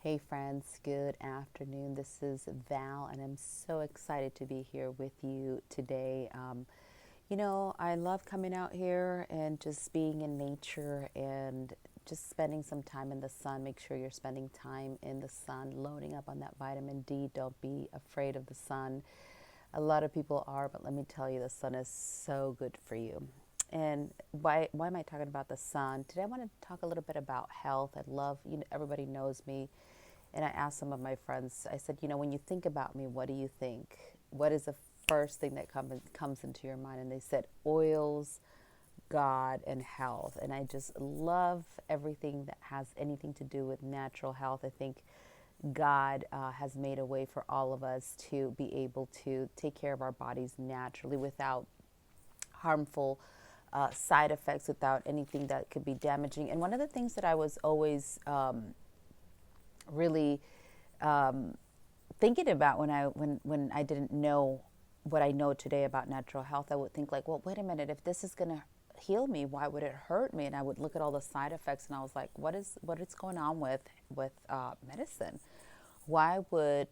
Hey friends, good afternoon. This is Val, and I'm so excited to be here with you today. I love coming out here and just being in nature and just spending some time in the sun. Make sure you're spending time in the sun, loading up on that vitamin D. Don't be afraid of the sun. A lot of people are, but let me tell you, the sun is so good for you. And why am I talking about the sun? Today I want to talk a little bit about health. I love, everybody knows me. And I asked some of my friends, I said, when you think about me, what do you think? What is the first thing that comes into your mind? And they said oils, God, and health. And I just love everything that has anything to do with natural health. I think God has made a way for all of us to be able to take care of our bodies naturally without harmful side effects, without anything that could be damaging. And one of the things that I was always really thinking about when I didn't know what I know today about natural health, I would think like, well, wait a minute, if this is going to heal me, why would it hurt me? And I would look at all the side effects, and I was like, what is going on with medicine? Why would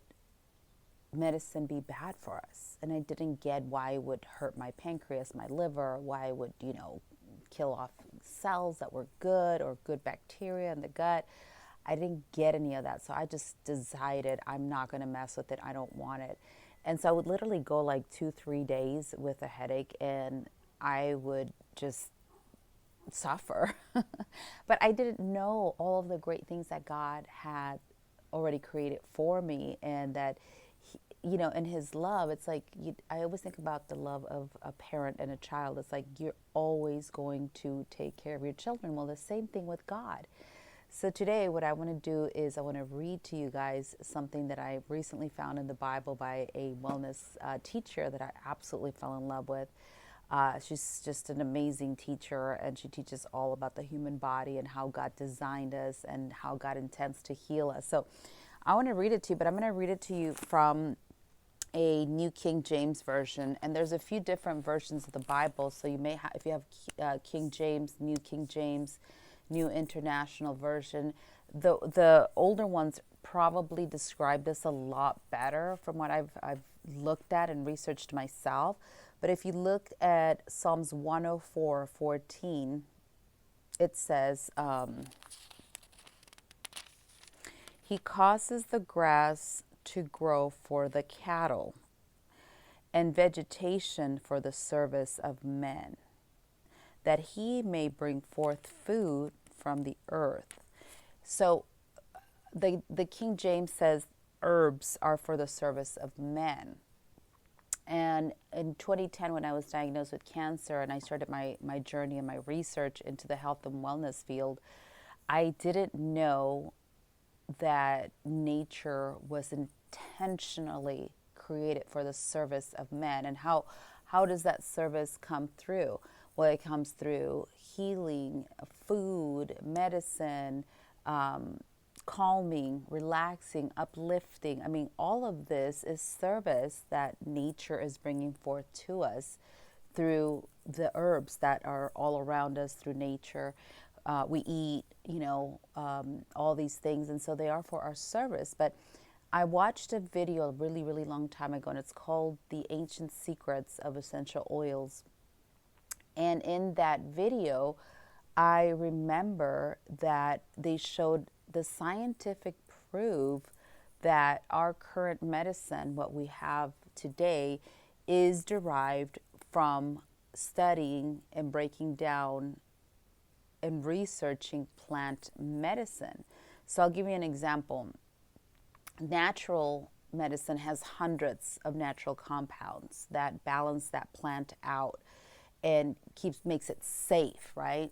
medicine be bad for us? And I didn't get why it would hurt my pancreas, my liver, why it would, kill off cells that were good or good bacteria in the gut. I didn't get any of that. So I just decided I'm not going to mess with it. I don't want it. And so I would literally go like 2-3 days with a headache, and I would just suffer. But I didn't know all of the great things that God had already created for me, and that in his love, it's like I always think about the love of a parent and a child. It's like you're always going to take care of your children. Well, the same thing with God. So today what I want to do is I want to read to you guys something that I recently found in the Bible by a wellness teacher that I absolutely fell in love with. She's just an amazing teacher, and she teaches all about the human body and how God designed us and how God intends to heal us. So I want to read it to you, but I'm going to read it to you from a New King James Version, and there's a few different versions of the Bible. So you may have, if you have King James, New King James, New International Version, the older ones probably describe this a lot better from what I've looked at and researched myself. But if you look at Psalms 104:14, it says, He causes the grass to grow for the cattle and vegetation for the service of men, that he may bring forth food from the earth. So the King James says herbs are for the service of men. And in 2010, when I was diagnosed with cancer and I started my journey and my research into the health and wellness field, I didn't know that nature was intentionally created for the service of men. And how does that service come through? Well, it comes through healing, food, medicine, calming, relaxing, uplifting. I mean, all of this is service that nature is bringing forth to us through the herbs that are all around us, through nature. We eat, all these things, and so they are for our service. But I watched a video a really, really long time ago, and it's called The Ancient Secrets of Essential Oils. And in that video, I remember that they showed the scientific proof that our current medicine, what we have today, is derived from studying and breaking down and researching plant medicine. So I'll give you an example. Natural medicine has hundreds of natural compounds that balance that plant out and makes it safe, right?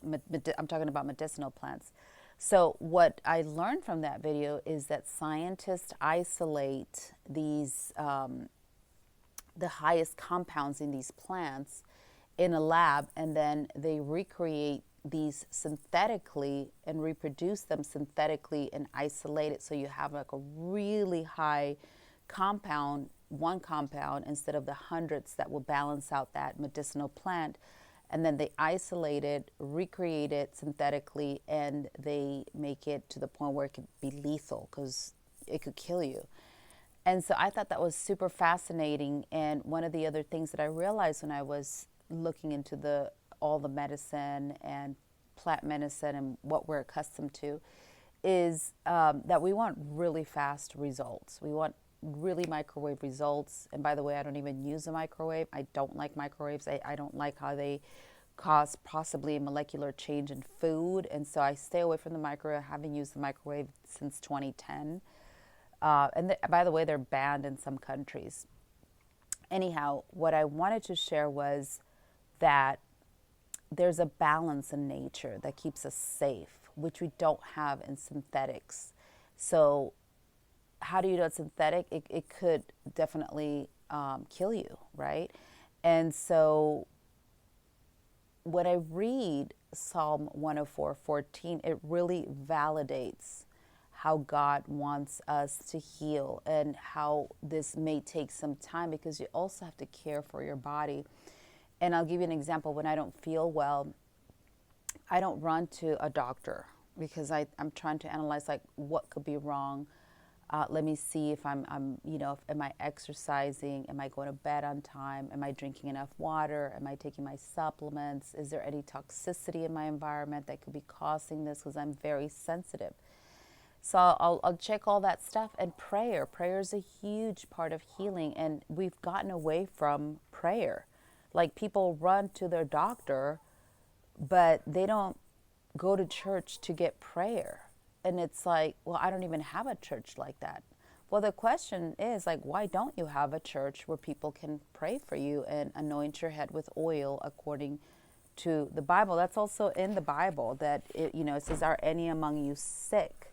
I'm talking about medicinal plants. So what I learned from that video is that scientists isolate these the highest compounds in these plants in a lab, and then they recreate these synthetically and reproduce them synthetically and isolate it, so you have like a really high compound, one compound, instead of the hundreds that will balance out that medicinal plant. and then they isolate it, recreate it synthetically, and they make it to the point where it could be lethal because it could kill you. And so I thought that was super fascinating. And one of the other things that I realized when I was looking into all the medicine and plant medicine and what we're accustomed to is that we want really fast results. We want really microwave results. And by the way, I don't even use a microwave. I don't like microwaves. I don't like how they cause possibly a molecular change in food. And so I stay away from the microwave. I haven't used the microwave since 2010. By the way, they're banned in some countries. Anyhow, what I wanted to share was that there's a balance in nature that keeps us safe, which we don't have in synthetics. So how do you know it's synthetic? It could definitely kill you, right? And so when I read Psalm 104:14, it really validates how God wants us to heal and how this may take some time because you also have to care for your body. And I'll give you an example. When I don't feel well, I don't run to a doctor because I'm trying to analyze like what could be wrong. Let me see if am I exercising? Am I going to bed on time? Am I drinking enough water? Am I taking my supplements? Is there any toxicity in my environment that could be causing this? Because I'm very sensitive. So I'll check all that stuff. And prayer is a huge part of healing. And we've gotten away from prayer. Like people run to their doctor, but they don't go to church to get prayer. And it's like, well, I don't even have a church like that. Well, the question is like, why don't you have a church where people can pray for you and anoint your head with oil according to the Bible? That's also in the Bible that it says, "Are any among you sick?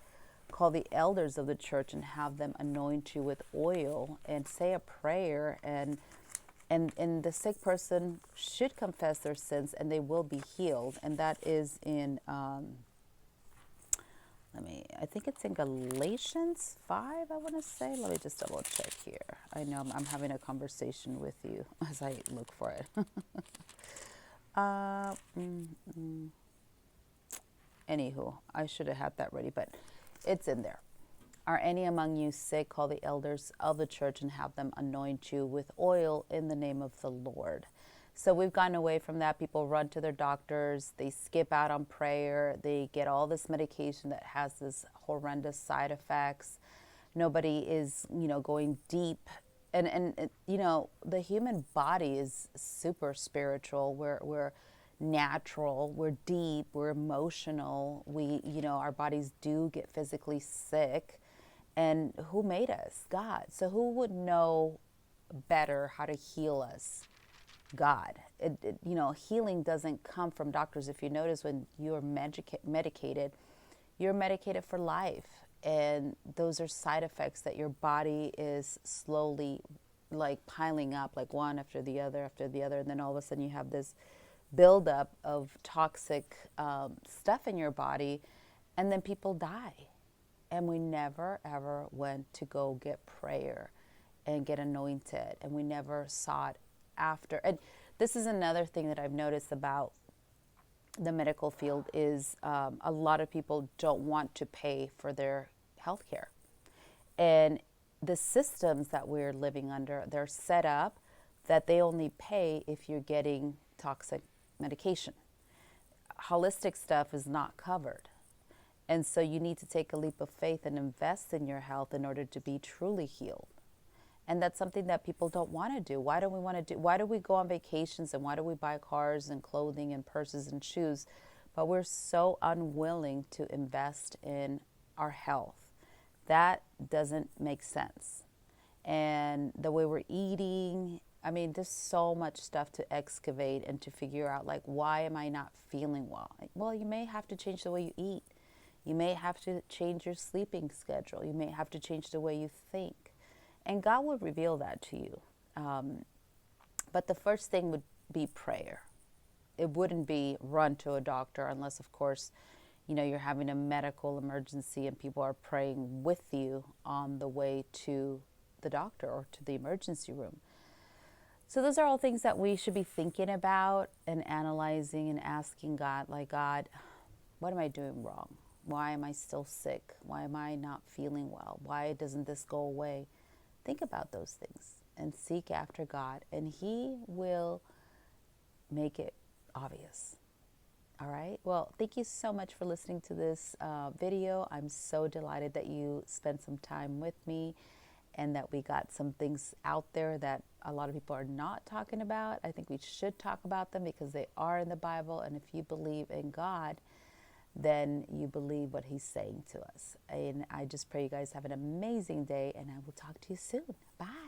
Call the elders of the church and have them anoint you with oil and say a prayer, and the sick person should confess their sins and they will be healed." And that is in I think it's in Galatians 5, I want to say. Let me just double check here. I know I'm having a conversation with you as I look for it. Anywho, I should have had that ready, but it's in there. "Are any among you sick? Call the elders of the church and have them anoint you with oil in the name of the Lord." So we've gotten away from that. People run to their doctors. They skip out on prayer. They get all this medication that has this horrendous side effects. Nobody is, going deep. And the human body is super spiritual. We're natural. We're deep. We're emotional. Our bodies do get physically sick. And who made us? God. So who would know better how to heal us? God. Healing doesn't come from doctors. If you notice, when you're medicated, you're medicated for life. And those are side effects that your body is slowly like piling up, like one after the other. And then all of a sudden you have this buildup of toxic stuff in your body. And then people die. And we never, ever went to go get prayer and get anointed. And we never sought after. And this is another thing that I've noticed about the medical field is a lot of people don't want to pay for their health care. And the systems that we're living under, they're set up that they only pay if you're getting toxic medication. Holistic stuff is not covered. And so you need to take a leap of faith and invest in your health in order to be truly healed. And that's something that people don't want to do. Why do we go on vacations and why do we buy cars and clothing and purses and shoes? But we're so unwilling to invest in our health. That doesn't make sense. And the way we're eating, there's so much stuff to excavate and to figure out, like, why am I not feeling well? Well, you may have to change the way you eat. You may have to change your sleeping schedule. You may have to change the way you think. And God will reveal that to you. But the first thing would be prayer. It wouldn't be run to a doctor unless, of course, you're having a medical emergency and people are praying with you on the way to the doctor or to the emergency room. So those are all things that we should be thinking about and analyzing and asking God, like, God, what am I doing wrong? Why am I still sick? Why am I not feeling well? Why doesn't this go away? Think about those things and seek after God, and He will make it obvious. All right. Well, thank you so much for listening to this video. I'm so delighted that you spent some time with me and that we got some things out there that a lot of people are not talking about. I think we should talk about them because they are in the Bible. And if you believe in God, then you believe what He's saying to us. And I just pray you guys have an amazing day, and I will talk to you soon. Bye.